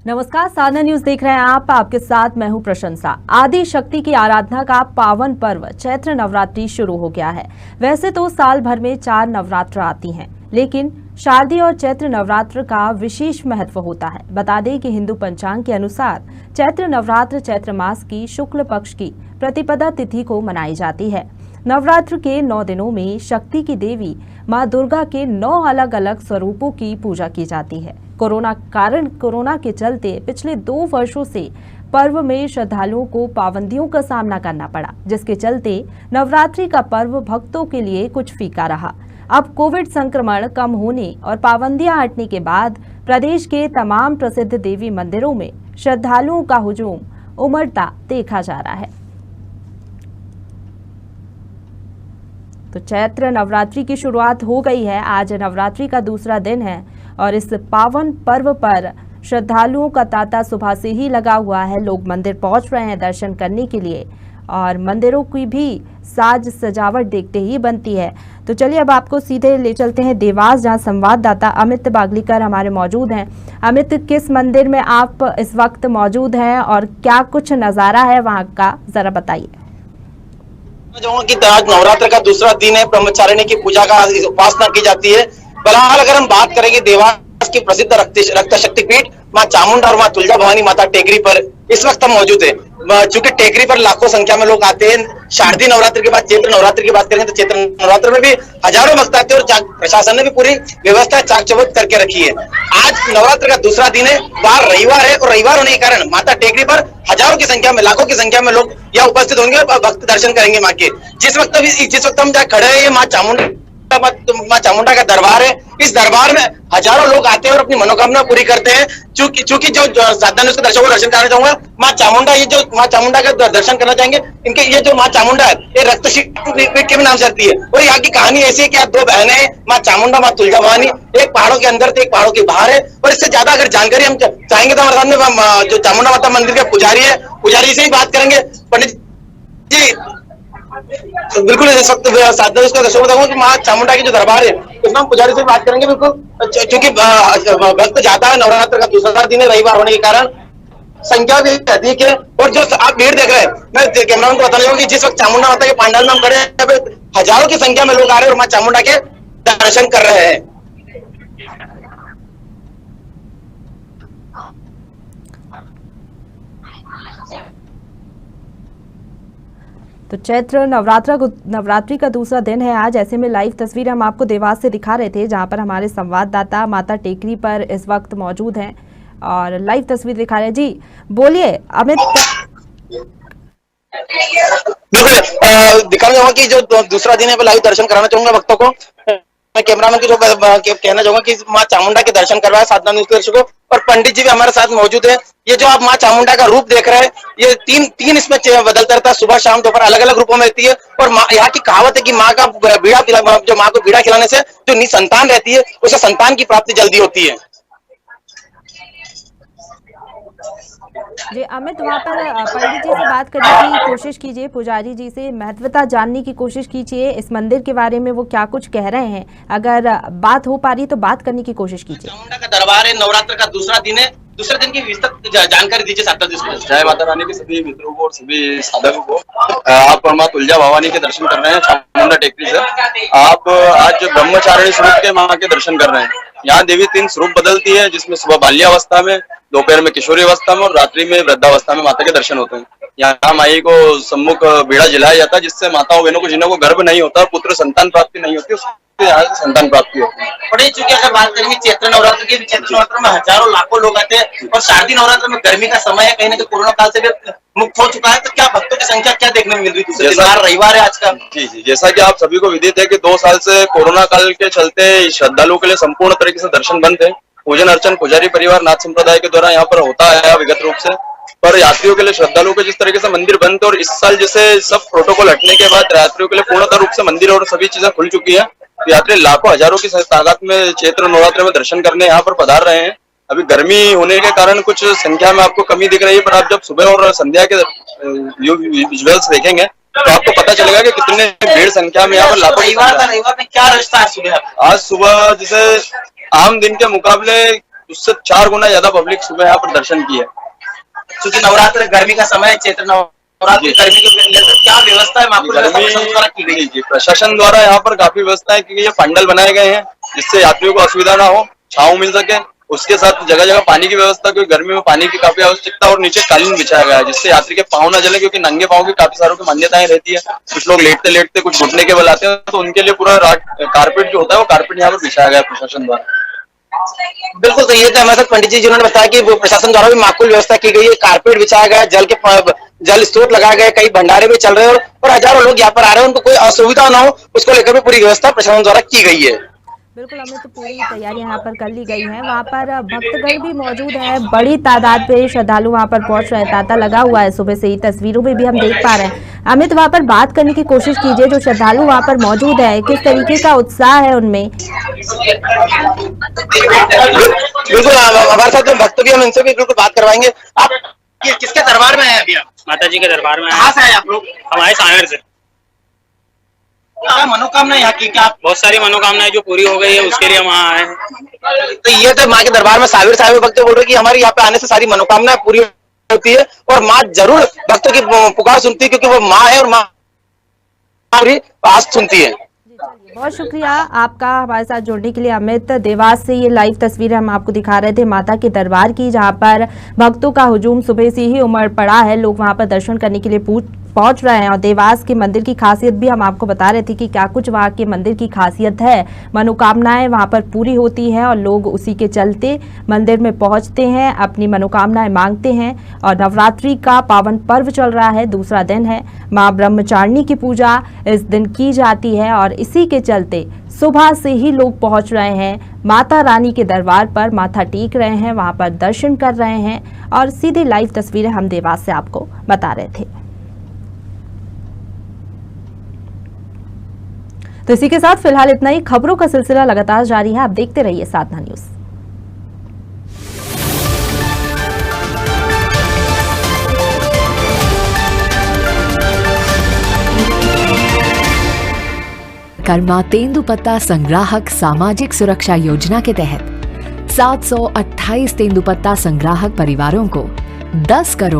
नमस्कार, साधना न्यूज देख रहे हैं आप। आपके साथ मैं हूं प्रशंसा। आदि शक्ति की आराधना का पावन पर्व चैत्र नवरात्रि शुरू हो गया है। वैसे तो साल भर में 4 नवरात्र आती हैं, लेकिन शारदीय और चैत्र नवरात्र का विशेष महत्व होता है। बता दें कि हिंदू पंचांग के अनुसार चैत्र नवरात्र चैत्र मास की शुक्ल पक्ष की प्रतिपदा तिथि को मनाई जाती है। नवरात्र के 9 दिनों में शक्ति की देवी मां दुर्गा के 9 अलग अलग स्वरूपों की पूजा की जाती है। कोरोना के चलते पिछले 2 वर्षों से पर्व में श्रद्धालुओं को पाबंदियों का सामना करना पड़ा, जिसके चलते नवरात्रि का पर्व भक्तों के लिए कुछ फीका रहा। अब कोविड संक्रमण कम होने और पाबंदियां हटने के बाद प्रदेश के तमाम प्रसिद्ध देवी मंदिरों में श्रद्धालुओं का हुजूम उमड़ता देखा जा रहा है। तो चैत्र नवरात्रि की शुरुआत हो गई है। आज नवरात्रि का दूसरा दिन है और इस पावन पर्व पर श्रद्धालुओं का तांता सुबह से ही लगा हुआ है। लोग मंदिर पहुंच रहे हैं दर्शन करने के लिए और मंदिरों की भी साज सजावट देखते ही बनती है। तो चलिए अब आपको सीधे ले चलते हैं देवास, जहां संवाददाता अमित बागलीकर हमारे मौजूद हैं। अमित, किस मंदिर में आप इस वक्त मौजूद हैं और क्या कुछ नजारा है वहां का, जरा बताइए। कि आज नवरात्र का दूसरा दिन है। ब्रह्मचारिणी की पूजा का उपासना की जाती है। फिलहाल अगर हम बात करेंगे देवास की प्रसिद्ध रक्त शक्तिपीठ मां चामुंडा और मां तुलजा भवानी माता टेकरी पर इस वक्त हम मौजूद है। चूंकि टेकरी पर लाखों संख्या में लोग आते हैं। शारदीय नवरात्र के बाद चैत्र नवरात्र की बात करेंगे तो चैत्र नवरात्र में भी हजारों भक्त आते हैं और प्रशासन ने भी पूरी व्यवस्था चाक चौबंद करके रखी है। आज नवरात्र का दूसरा दिन है, बार रविवार है और रविवार होने के कारण माता टेकरी पर हजारों की संख्या में, लाखों की संख्या में लोग यहाँ उपस्थित होंगे और भक्त दर्शन करेंगे माँ के। जिस वक्त हम जहाँ खड़े हैं, ये माँ चामुंडा का दरबार है। इस दरबार में हजारों लोग आते हैं और अपनी मनोकामना पूरी करते हैं। चूंकि जो साधना न्यूज़ के दर्शकों को दर्शन कराना चाहूंगा, माँ चामुंडा का दर्शन करना चाहेंगे। इनके ये जो माँ चामुंडा है, ये रक्त शक्तिपीठ के भी नाम से आती है। और यहाँ की कहानी ऐसी है कि आप 2 बहनें हैं, माँ चामुंडा माँ तुलजा भवानी, एक पहाड़ों के अंदर थे, एक पहाड़ों के बाहर है। और इससे ज्यादा अगर जानकारी हम चाहेंगे तो हमारे सामने जो चामुंडा माता मंदिर के पुजारी है, पुजारी से ही बात करेंगे। पंडित जी, तो बिल्कुल इस वक्त साधना उसका दर्शक बताऊंगा कि माँ चामुंडा की जो दरबार है उसमें हम पुजारी से बात करेंगे। बिल्कुल, क्योंकि भक्त जाता है, नवरात्र का दूसरा दिन है, रविवार होने के कारण संख्या भी अधिक है। और जो आप भीड़ देख रहे हैं, मैं कैमरामैन को बताना चाहूंगा कि जिस वक्त चामुंडा माता के पंडाल में हम खड़े हैं, हजारों की संख्या में लोग आ रहे हैं और माँ चामुंडा के दर्शन कर रहे हैं। तो चैत्र नवरात्रि का दूसरा दिन है आज। ऐसे में लाइव तस्वीर हम आपको देवास से दिखा रहे थे, जहां पर हमारे संवाददाता माता टेकरी पर इस वक्त मौजूद हैं और लाइव तस्वीर दिखा रहे हैं। जी बोलिए अमित। बिल्कुल दिखाना चाहूंगा कि जो दूसरा दिन है वो लाइव दर्शन कराना चाहूंगा भक्तों को। मैं कैमरामैन की जो कहना चाहूंगा कि माँ चामुंडा के दर्शन करवाया साधना न्यूज़ के दर्शकों। और पंडित जी भी हमारे साथ मौजूद है। ये जो आप माँ चामुंडा का रूप देख रहे हैं, ये तीन इसमें बदलता रहता है, सुबह शाम दोपहर अलग अलग रूपों में रहती है। और यहाँ की कहावत है कि माँ का जो माँ को बीड़ा खिलाने से जो निसंतान रहती है उसे संतान की प्राप्ति जल्दी होती है। जी अमित, वहाँ पर पंडित जी से बात करने की कोशिश कीजिए, पुजारी जी से महत्वता जानने की कोशिश कीजिए इस मंदिर के बारे में, वो क्या कुछ कह रहे हैं। अगर बात हो पा रही तो बात करने की कोशिश कीजिए। चामुंडा का दरबार है, नवरात्र का दूसरा दिन है, दूसरे दिन की विस्तृत जानकारी दीजिए साधना न्यूज़। जय माता रानी के सभी मित्रों को और सभी साधकों को। आप माँ तुलजा भवानी के दर्शन कर रहे हैं चामुंडा टेकरी से। आप आज ब्रह्मचारिणी स्वरूप के माँ के दर्शन कर रहे हैं। यहाँ देवी 3 स्वरूप बदलती है, जिसमें सुबह बाल्यावस्था में, दोपहर में किशोरी अवस्था में और रात्रि में वृद्धावस्था में माता के दर्शन होते हैं। यहाँ माई को सम्मुख बीड़ा जलाया जाता है, जिससे माताओं बहनों को जिन्हों को गर्भ नहीं होता और पुत्र संतान प्राप्ति नहीं होती, यहाँ संतान प्राप्ति होती है। और ये चूंकि अगर बात करेंगे चैत्र नवरात्र की, चैत्र नवरात्र में हजारों लाखों लोग आते हैं और शारदीय नवरात्र में गर्मी का समय है, कहीं ना कहीं कोरोना काल से भी मुक्त हो चुका है। तो क्या भक्तों की संख्या क्या देखने में मिल रही है? रविवार है आज का। जी, जैसा कि आप सभी को विदित है कि 2 साल से कोरोना काल के चलते श्रद्धालुओं के लिए संपूर्ण तरीके से दर्शन बंद है। पूजन अर्चन पुजारी परिवार नाथ संप्रदाय के द्वारा यहाँ पर होता है विगत रूप से, पर यात्रियों के लिए, श्रद्धालुओं के जिस तरीके से मंदिर बंद थे और इस साल जैसे सब प्रोटोकॉल हटने के बाद यात्रियों के लिए पूर्णतः रूप से मंदिर और सभी चीजें खुल चुकी है। तो यात्री लाखों हजारों की तादाद में चैत्र नवरात्र में दर्शन करने यहाँ पर पधार रहे हैं। अभी गर्मी होने के कारण कुछ संख्या में आपको कमी दिख रही है, पर आप जब सुबह और संध्या के विजुअल्स देखेंगे तो आपको पता चलेगा कि कितने भीड़ संख्या में यहाँ पर लाखों। रविवार में क्या रश था आज सुबह? आज सुबह जैसे आम दिन के मुकाबले उससे 4 गुना ज्यादा पब्लिक सुबह यहाँ पर दर्शन की है। क्योंकि नवरात्र गर्मी का समय है, चैत्र नवरात्र गर्मी के लेकर क्या व्यवस्था है महाकुंभ प्रशासन द्वारा की गई? जी, प्रशासन द्वारा यहाँ पर काफी व्यवस्था है, क्योंकि ये पंडल बनाए गए हैं जिससे यात्रियों को असुविधा ना हो, छांव मिल सके। उसके साथ जगह जगह पानी की व्यवस्था, क्योंकि गर्मी में पानी की काफी आवश्यकता, और नीचे कालीन बिछाया गया है जिससे यात्री के पाँव न जले, क्योंकि नंगे पाँव की काफी सारों की मान्यताएं रहती है। कुछ लोग लेटते लेटते कुछ घुटने के बल आते हैं, तो उनके लिए पूरा कारपेट जो होता है वो कारपेट यहाँ पर बिछाया गया है प्रशासन द्वारा। बिल्कुल, तो ये तो हमारे साथ पंडित जी जिन्होंने बताया कि वो प्रशासन द्वारा भी माकूल व्यवस्था की गई है, कारपेट बिछाया गया है, जल स्रोत लगाए गए, कई भंडारे भी चल रहे हैं और हजारों लोग यहाँ पर आ रहे हैं, उनको कोई असुविधा ना हो उसको लेकर भी पूरी व्यवस्था प्रशासन द्वारा की गई है। बिल्कुल, हमें तो पूरी तैयारियां यहाँ पर कर ली गई हैं। वहाँ पर भक्तगण भी मौजूद है, बड़ी तादाद पे श्रद्धालु वहाँ पर पहुंच रहे हैं, तांता लगा हुआ है सुबह से ही, तस्वीरों में भी हम देख पा रहे हैं। अमित, वहाँ पर बात करने की कोशिश कीजिए, जो श्रद्धालु वहाँ पर मौजूद है, किस तरीके का उत्साह है उनमें? बिल्कुल, हमारे साथ भक्त भी, हम इनसे भी बिल्कुल बात करवाएंगे। आप किसके दरबार में है अभी? आप माता जी के दरबार में। कहाँ से आए आप लोग? हम आए सागर से। क्या मनोकामना यहाँ की? क्या बहुत सारी मनोकामनाएं जो पूरी हो गई है उसके लिए हम वहाँ आए हैं। तो ये तो माँ के दरबार में साबिर साहिब भक्त बोल रहे कि हमारी यहाँ पे आने से सारी मनोकामनाएं पूरी होती है और माँ जरूर भक्तों की पुकार सुनती है, क्योंकि वो माँ है और माँ पूरी आस सुनती है। बहुत शुक्रिया आपका हमारे साथ जुड़ने के लिए अमित। देवास से ये लाइव तस्वीरें हम आपको दिखा रहे थे माता के दरबार की, जहां पर भक्तों का हुजूम सुबह से ही उमड़ पड़ा है। लोग वहां पर दर्शन करने के लिए पहुंच रहे हैं और देवास के मंदिर की खासियत भी हम आपको बता रहे थे कि क्या कुछ वहां के मंदिर की खासियत है। मनोकामनाएं वहां पर पूरी होती हैं और लोग उसी के चलते मंदिर में पहुंचते हैं, अपनी मनोकामनाएं मांगते हैं। और नवरात्रि का पावन पर्व चल रहा है, दूसरा दिन है। मां ब्रह्मचारिणी की पूजा इस दिन की जाती है और इसी के चलते सुबह से ही लोग पहुंच रहे हैं माता रानी के दरबार पर, माथा टेक रहे हैं, वहां पर दर्शन कर रहे हैं और सीधे लाइव तस्वीरें हम देवास से आपको बता रहे थे। तो इसी के साथ फिलहाल इतना ही। खबरों का सिलसिला लगातार जारी है, आप देखते रहिए साधना न्यूज। कर्मा तेंदुपत्ता संग्राहक सामाजिक सुरक्षा योजना के तहत 728 तेंदुपत्ता संग्राहक परिवारों को 10 करोड़